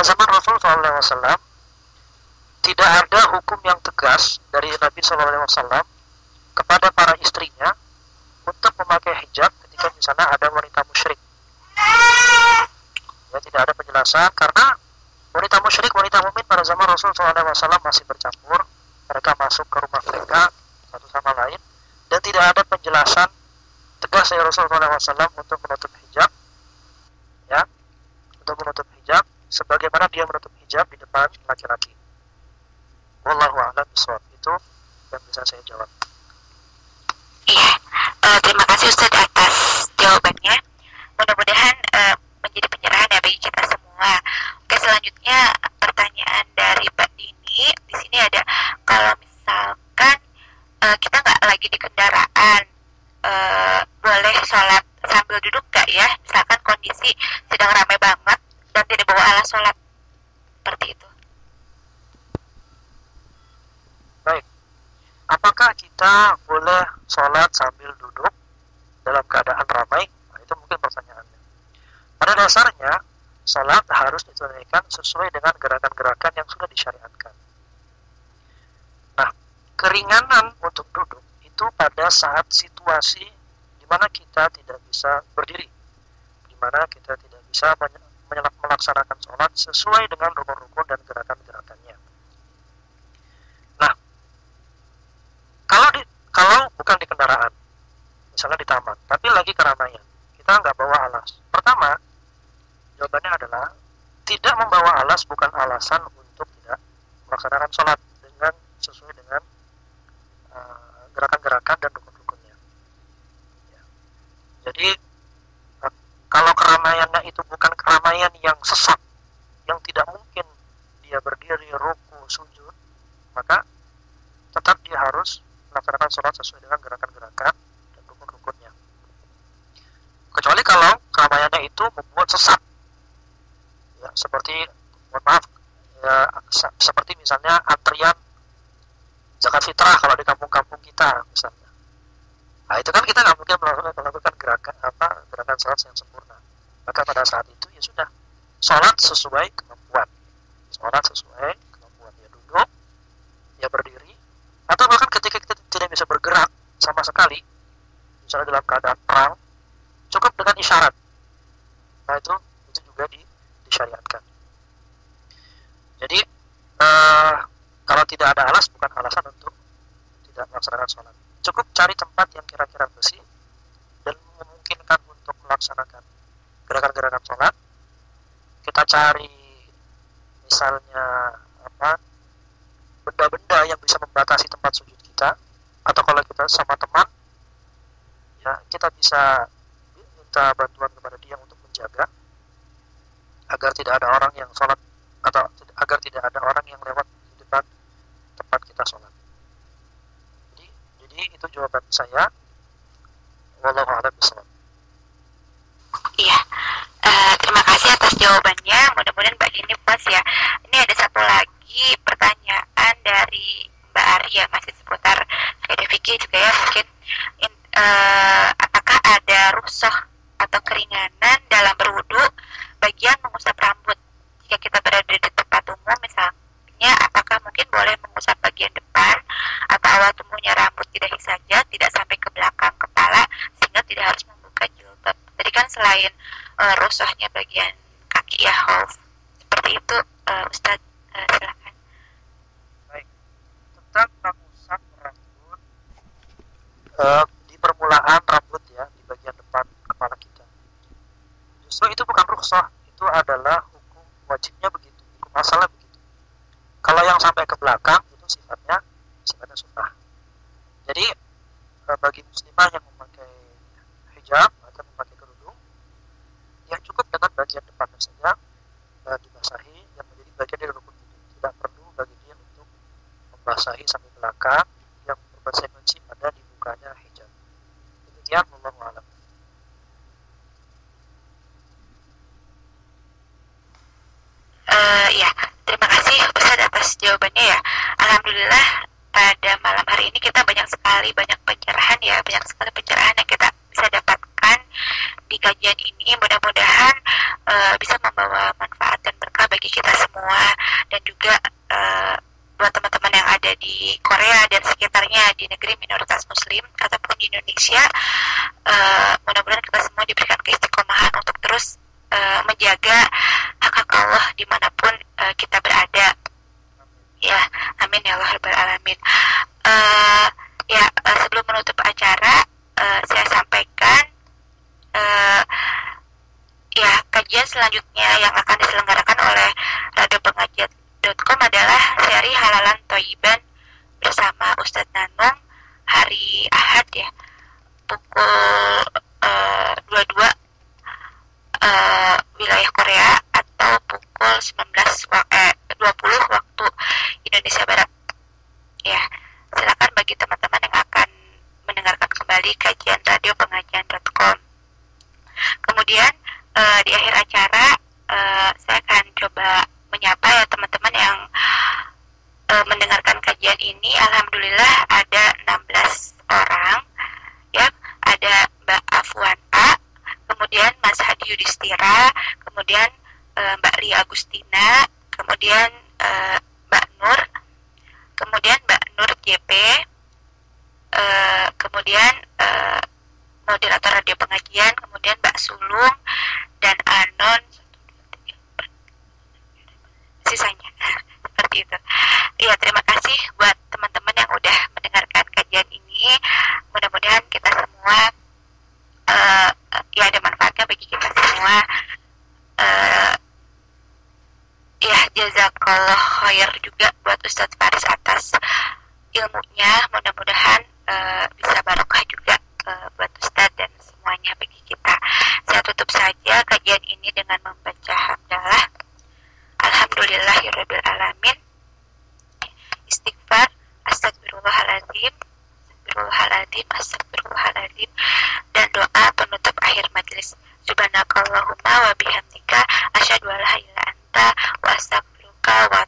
zaman Rasul SAW tidak ada hukum yang tegas dari Nabi SAW kepada para istrinya untuk memakai hijab ketika misalnya ada wanita musyrik. Ya, tidak ada penjelasan karena wanita musyrik, wanita mukmin pada zaman Rasul SAW masih bercampur. Mereka masuk ke rumah mereka satu sama lain dan tidak ada penjelasan tegas dari Rasul SAW untuk menutup hijab, ya, untuk menutup hijab sebagaimana dia menutup hijab di depan laki-laki. Wallahu a'lam bishawab. Itu yang bisa saya jawab. Iya, terima kasih Ustaz atas jawabannya. Mudah-mudahan menjadi pencerahan ya bagi kita semua. Oke, selanjutnya pertanyaan dari Mbak Dini. Di sini ada, kalau misalkan kita nggak lagi di kendaraan, boleh sholat sambil duduk nggak ya? Misalkan kondisi sedang ramai banget dan tidak bawa alas sholat, seperti itu. Baik, apakah kita boleh sholat sambil duduk dalam keadaan ramai? Nah, itu mungkin pertanyaannya. Pada dasarnya, sholat harus ditunaikan sesuai dengan gerakan-gerakan yang sudah disyariatkan. Nah, keringanan untuk duduk itu pada saat situasi di mana kita tidak bisa berdiri, di mana kita tidak bisa melaksanakan sholat sesuai dengan rukun-rukun dan gerakan-gerakannya. Nah, kalau bukan di kendaraan, misalnya di taman, tapi lagi keramaian, kita nggak bawa alas. Pertama, jawabannya adalah tidak membawa alas bukan alasan untuk tidak melaksanakan sholat dengan sesuai dengan gerakan-gerakan dan rukun-rukunnya. Ya. Jadi kalau keramaiannya itu bukan keramaian yang sesat, yang tidak mungkin dia berdiri, ruku, sujud, maka tetap dia harus melaksanakan sholat sesuai dengan gerakan-gerakan dan rukun-rukunnya. Kecuali kalau keramaiannya itu membuat sesat, ya, seperti, mohon maaf, ya, seperti misalnya antrian zakat fitrah kalau di kampung-kampung kita misalnya. Nah, itu kan kita nggak mungkin melakukan gerakan sholat yang sempurna. Maka pada saat itu ya sudah, sholat sesuai kemampuan, sholat sesuai kemampuan, ya duduk, ya berdiri, atau bahkan ketika kita tidak bisa bergerak sama sekali, misalnya dalam keadaan perang, cukup dengan isyarat. Nah, itu juga disyariatkan. Jadi kalau tidak ada alas bukan alasan untuk tidak melaksanakan sholat. Cukup cari tempat yang kira-kira bersih dan memungkinkan untuk melaksanakan gerakan-gerakan sholat. Kita cari misalnya benda-benda yang bisa membatasi tempat sujud kita, atau kalau kita sama teman, ya kita bisa minta bantuan kepada dia untuk menjaga agar tidak ada orang yang sholat, atau agar tidak ada orang yang lewat di depan tempat kita sholat. Jadi itu jawaban saya. Wallahu a'lam bishawab. Iya, terima kasih atas jawabannya. Mudah-mudahan Mbak Dini puas ya. Ini ada satu lagi pertanyaan dari Mbak Arya, masih seputar faedah fikih juga ya. Mungkin apakah ada rukhsah atau keringanan dalam berwudu bagian mengusap rambut jika kita berada di tempat umum, misalnya apakah mungkin boleh mengusap bagian depan atau awal tumbuhnya rambut tidak saja, tidak sampai ke belakang kepala, sehingga tidak harus membuka jilbab. Tadi kan selain rukhsahnya bagian kaki ya, khauf, seperti itu, Ustaz, silakan. Baik, tentang mengusap rambut di permulaan rambut ya, di bagian depan kepala kita, justru itu bukan rukhsah, itu adalah hukum wajibnya begitu, hukum asalnya begitu. Kalau yang sampai ke belakang itu sifatnya sunnah. Jadi bagi muslimah yang memakai hijab atau memakai kerudung, yang cukup dengan bagian depannya saja dibasahi, yang menjadi bagian dari rukun wudu. Tidak perlu bagi dia untuk membasahi sampai belakang yang berkonsekuensi pada dibukanya hijab. Demikian, wallahu a'lam. Ya, terima kasih Ustaz atas jawabannya ya. Alhamdulillah pada malam hari ini kita banyak sekali pencerahan ya, banyak sekali pencerahan yang kita bisa dapatkan di kajian ini. Mudah-mudahan bisa membawa manfaat dan berkah bagi kita semua. dan juga buat teman-teman yang ada di Korea dan sekitarnya, di negeri minoritas muslim ataupun di Indonesia, mudah-mudahan kita semua diberikan keistiqomahan untuk terus menjaga hak-hak Allah dimanapun kita berada. Ya, amin ya Allah rabbal alamin. Sebelum menutup acara, saya sampaikan kajian selanjutnya yang akan diselenggarakan oleh Radio Pengajian.com adalah seri Halalan Thoyiban bersama Ustadz Nanung hari Ahad ya, pukul 22 wilayah Korea atau pukul 20 waktu Indonesia Barat. Ya, silakan bagi teman-teman yang akan mendengarkan kembali kajian Radio Pengajian.com. Kemudian di akhir acara saya akan coba menyapa ya teman-teman yang mendengarkan kajian ini. Alhamdulillah ada 16 orang ya, ada Mbak Afwan A, kemudian Mas Hadi Yudhistira, kemudian Mbak Ria Agustina, kemudian Mbak Nur, kemudian Mbak Nur JP, kemudian moderator Radio Pengajian, kemudian Mbak Sulung dan Anon, sisanya seperti itu. Iya, terima kasih buat teman-teman yang udah mendengarkan kajian ini. Mudah-mudahan kita semua ada manfaatnya bagi kita semua. Jazakallah khair juga buat Ustadz Faris atas ilmunya. Mudah-mudahan bisa barokah juga buat Ustadz dan semuanya bagi kita. Saya tutup saja kajian ini dengan membaca hamdalah. Alhamdulillahirabbil alamin. Istighfar, astagfirullahaladzim, astagfirullahaladzim, astagfirullahaladzim, dan doa penutup akhir majelis. Subhanakallahumma wa bihamdika asyhadu an la ilaha illa anta wa astaghfiruka wa